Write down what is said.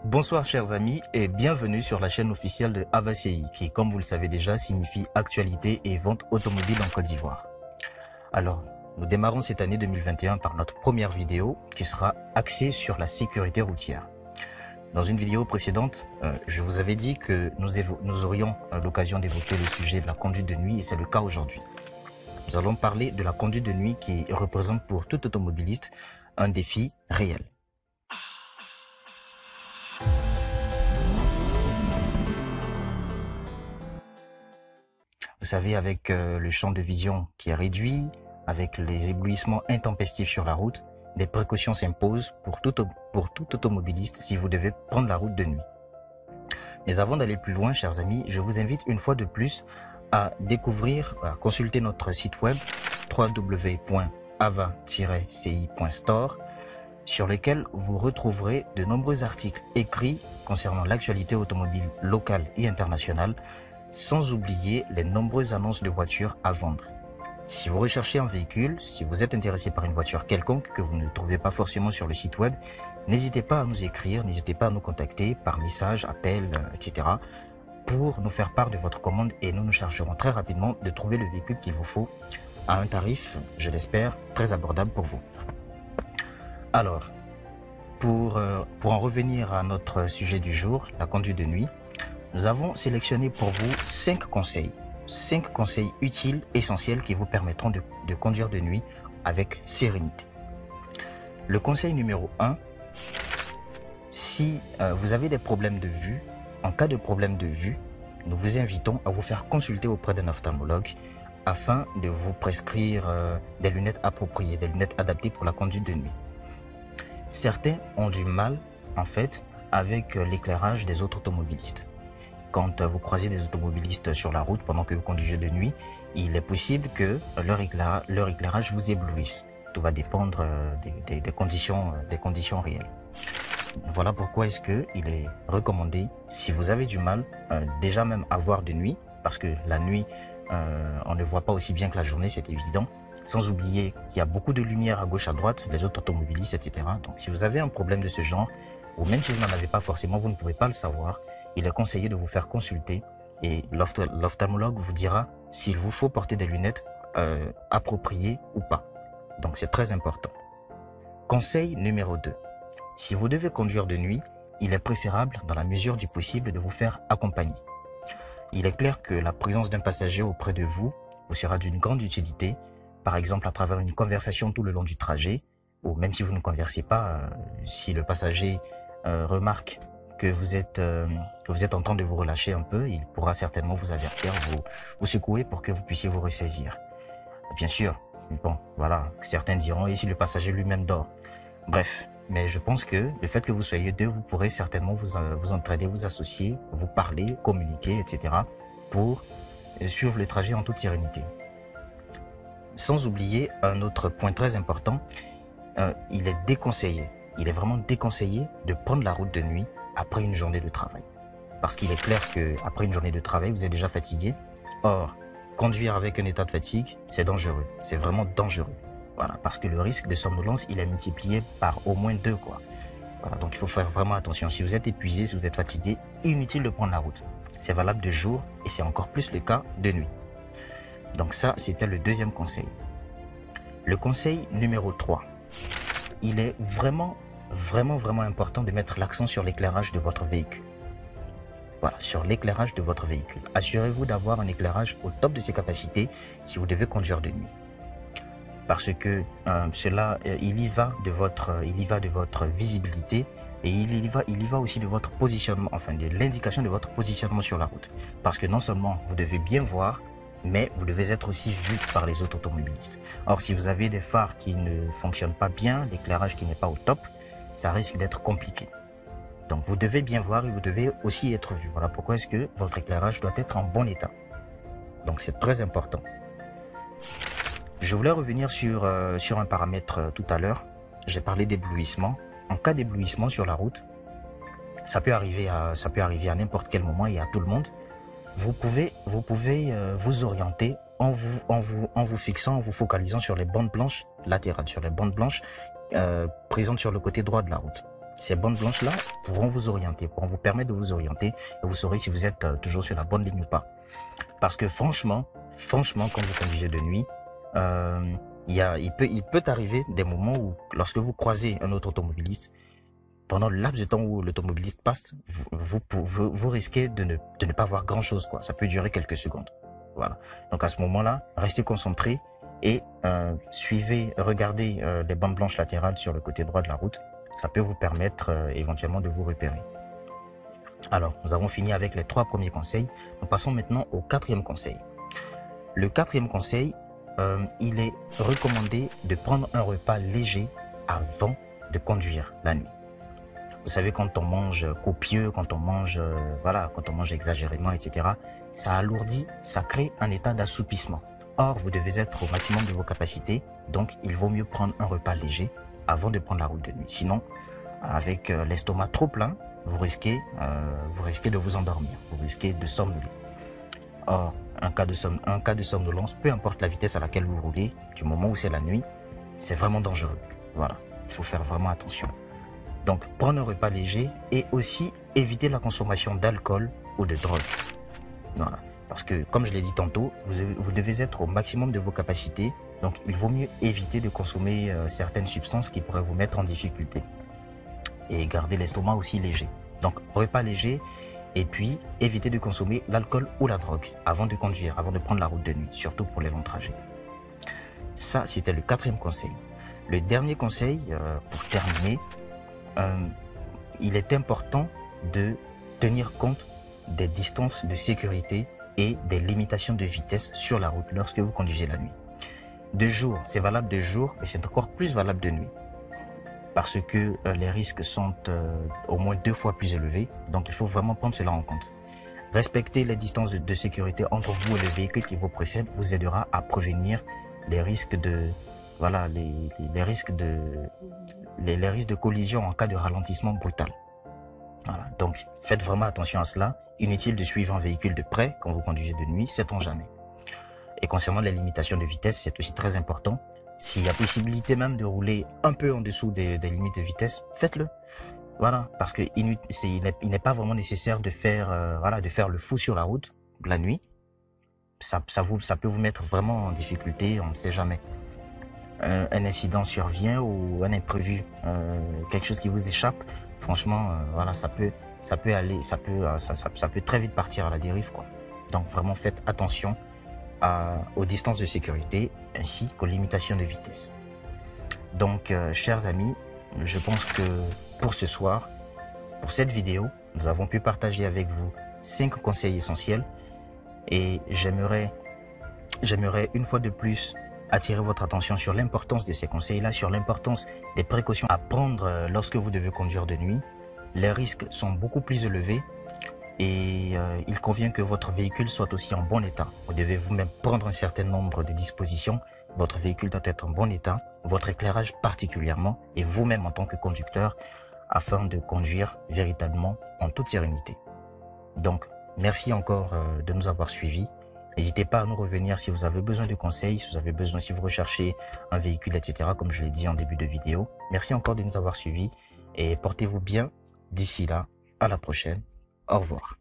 Bonsoir chers amis et bienvenue sur la chaîne officielle de AvaCI qui, comme vous le savez déjà, signifie actualité et vente automobile en Côte d'Ivoire. Alors, nous démarrons cette année 2021 par notre première vidéo qui sera axée sur la sécurité routière. Dans une vidéo précédente, je vous avais dit que nous aurions l'occasion d'évoquer le sujet de la conduite de nuit et c'est le cas aujourd'hui. Nous allons parler de la conduite de nuit qui représente pour tout automobiliste un défi réel. Vous savez, avec le champ de vision qui est réduit, avec les éblouissements intempestifs sur la route, des précautions s'imposent pour tout automobiliste si vous devez prendre la route de nuit. Mais avant d'aller plus loin, chers amis, je vous invite une fois de plus à consulter notre site web www.ava-ci.store sur lequel vous retrouverez de nombreux articles écrits concernant l'actualité automobile locale et internationale, sans oublier les nombreuses annonces de voitures à vendre. Si vous recherchez un véhicule, si vous êtes intéressé par une voiture quelconque que vous ne trouvez pas forcément sur le site web, n'hésitez pas à nous écrire, n'hésitez pas à nous contacter par message, appel, etc. pour nous faire part de votre commande et nous nous chargerons très rapidement de trouver le véhicule qu'il vous faut à un tarif, je l'espère, très abordable pour vous. Alors, pour en revenir à notre sujet du jour, la conduite de nuit, nous avons sélectionné pour vous 5 conseils utiles, essentiels qui vous permettront de conduire de nuit avec sérénité. Le conseil numéro 1, si vous avez des problèmes de vue, en cas de problème de vue, nous vous invitons à vous faire consulter auprès d'un ophtalmologue afin de vous prescrire des lunettes appropriées, des lunettes adaptées pour la conduite de nuit. Certains ont du mal, en fait, avec l'éclairage des autres automobilistes. Quand vous croisez des automobilistes sur la route pendant que vous conduisez de nuit, il est possible que leur éclairage vous éblouisse. Tout va dépendre des conditions réelles. Voilà pourquoi est-ce qu'il est recommandé, si vous avez du mal, déjà même à voir de nuit, parce que la nuit, on ne voit pas aussi bien que la journée, c'est évident, sans oublier qu'il y a beaucoup de lumière à gauche, à droite, les autres automobilistes, etc. Donc si vous avez un problème de ce genre, ou même si vous n'en avez pas forcément, vous ne pouvez pas le savoir, il est conseillé de vous faire consulter et l'ophtalmologue vous dira s'il vous faut porter des lunettes appropriées ou pas. Donc c'est très important. Conseil numéro 2. Si vous devez conduire de nuit, il est préférable, dans la mesure du possible, de vous faire accompagner. Il est clair que la présence d'un passager auprès de vous vous sera d'une grande utilité, par exemple à travers une conversation tout le long du trajet, ou même si vous ne conversez pas, si le passager remarque que vous êtes en train de vous relâcher un peu, il pourra certainement vous avertir, vous secouer pour que vous puissiez vous ressaisir. Bien sûr, bon, voilà, certains diront, et si le passager lui-même dort? Bref, mais je pense que le fait que vous soyez deux, vous pourrez certainement vous entraider, vous associer, vous parler, communiquer, etc. pour suivre le trajet en toute sérénité. Sans oublier un autre point très important, il est déconseillé, il est vraiment déconseillé de prendre la route de nuit après une journée de travail. Parce qu'il est clair qu'après une journée de travail, vous êtes déjà fatigué. Or, conduire avec un état de fatigue, c'est dangereux. C'est vraiment dangereux. Voilà, parce que le risque de somnolence, il est multiplié par au moins 2, quoi. Voilà, donc il faut faire vraiment attention. Si vous êtes épuisé, si vous êtes fatigué, inutile de prendre la route. C'est valable de jour et c'est encore plus le cas de nuit. Donc ça, c'était le deuxième conseil. Le conseil numéro 3. Il est vraiment important de mettre l'accent sur l'éclairage de votre véhicule. Voilà, sur l'éclairage de votre véhicule. Assurez-vous d'avoir un éclairage au top de ses capacités si vous devez conduire de nuit. Parce que il y va de votre visibilité et il y va aussi de votre positionnement, enfin de l'indication de votre positionnement sur la route. Parce que non seulement vous devez bien voir, mais vous devez être aussi vu par les autres automobilistes. Or, si vous avez des phares qui ne fonctionnent pas bien, l'éclairage qui n'est pas au top, ça risque d'être compliqué. Donc vous devez bien voir et vous devez aussi être vu. Voilà pourquoi est-ce que votre éclairage doit être en bon état. Donc c'est très important. Je voulais revenir sur un paramètre tout à l'heure. J'ai parlé d'éblouissement. En cas d'éblouissement sur la route, ça peut arriver à n'importe quel moment et à tout le monde. Vous pouvez vous orienter en vous fixant, en vous focalisant sur les bandes blanches latérales, sur les bandes blanches présentes sur le côté droit de la route. Ces bandes blanches-là pourront vous orienter, pourront vous permettre de vous orienter et vous saurez si vous êtes toujours sur la bonne ligne ou pas. Parce que franchement, quand vous conduisez de nuit, il peut arriver des moments où, lorsque vous croisez un autre automobiliste, pendant le laps de temps où l'automobiliste passe, vous risquez de ne pas voir grand-chose, quoi. Ça peut durer quelques secondes. Voilà. Donc à ce moment-là, restez concentré et regardez les bandes blanches latérales sur le côté droit de la route. Ça peut vous permettre éventuellement de vous repérer. Alors, nous avons fini avec les 3 premiers conseils. Nous passons maintenant au 4e conseil. Le 4e conseil, il est recommandé de prendre un repas léger avant de conduire la nuit. Vous savez, quand on mange copieux, quand on mange exagérément, etc., ça alourdit, ça crée un état d'assoupissement. Or, vous devez être au maximum de vos capacités, donc il vaut mieux prendre un repas léger avant de prendre la route de nuit. Sinon, avec l'estomac trop plein, vous risquez de vous endormir, vous risquez de somnoler. Or, un cas de somnolence, peu importe la vitesse à laquelle vous roulez, du moment où c'est la nuit, c'est vraiment dangereux. Voilà, il faut faire vraiment attention. Donc, prendre un repas léger et aussi éviter la consommation d'alcool ou de drogue. Voilà. Parce que, comme je l'ai dit tantôt, vous devez être au maximum de vos capacités. Donc, il vaut mieux éviter de consommer certaines substances qui pourraient vous mettre en difficulté. Et garder l'estomac aussi léger. Donc, repas léger et puis éviter de consommer l'alcool ou la drogue avant de conduire, avant de prendre la route de nuit, surtout pour les longs trajets. Ça, c'était le 4e conseil. Le dernier conseil, pour terminer, il est important de tenir compte des distances de sécurité et des limitations de vitesse sur la route lorsque vous conduisez la nuit. De jour, c'est valable de jour, mais c'est encore plus valable de nuit. Parce que les risques sont au moins 2 fois plus élevés, donc il faut vraiment prendre cela en compte. Respecter les distances de sécurité entre vous et le véhicule qui vous précède vous aidera à prévenir les risques de collision en cas de ralentissement brutal. Voilà. Donc, faites vraiment attention à cela. Inutile de suivre un véhicule de près quand vous conduisez de nuit, sait-on jamais. Et concernant les limitations de vitesse, c'est aussi très important. S'il y a possibilité même de rouler un peu en dessous des limites de vitesse, faites-le. Voilà, parce que il n'est pas vraiment nécessaire de faire le fou sur la route la nuit. Ça peut vous mettre vraiment en difficulté, on ne sait jamais. Un incident survient ou un imprévu, quelque chose qui vous échappe, franchement, ça peut très vite partir à la dérive, quoi. Donc vraiment faites attention aux distances de sécurité ainsi qu'aux limitations de vitesse. Donc, chers amis, je pense que pour ce soir, pour cette vidéo, nous avons pu partager avec vous 5 conseils essentiels et j'aimerais une fois de plus attirer votre attention sur l'importance de ces conseils-là, sur l'importance des précautions à prendre lorsque vous devez conduire de nuit. Les risques sont beaucoup plus élevés et il convient que votre véhicule soit aussi en bon état. Vous devez vous-même prendre un certain nombre de dispositions. Votre véhicule doit être en bon état, votre éclairage particulièrement et vous-même en tant que conducteur afin de conduire véritablement en toute sérénité. Donc, merci encore de nous avoir suivis. N'hésitez pas à nous revenir si vous avez besoin de conseils, si vous recherchez un véhicule, etc. comme je l'ai dit en début de vidéo. Merci encore de nous avoir suivis et portez-vous bien. D'ici là, à la prochaine. Au revoir.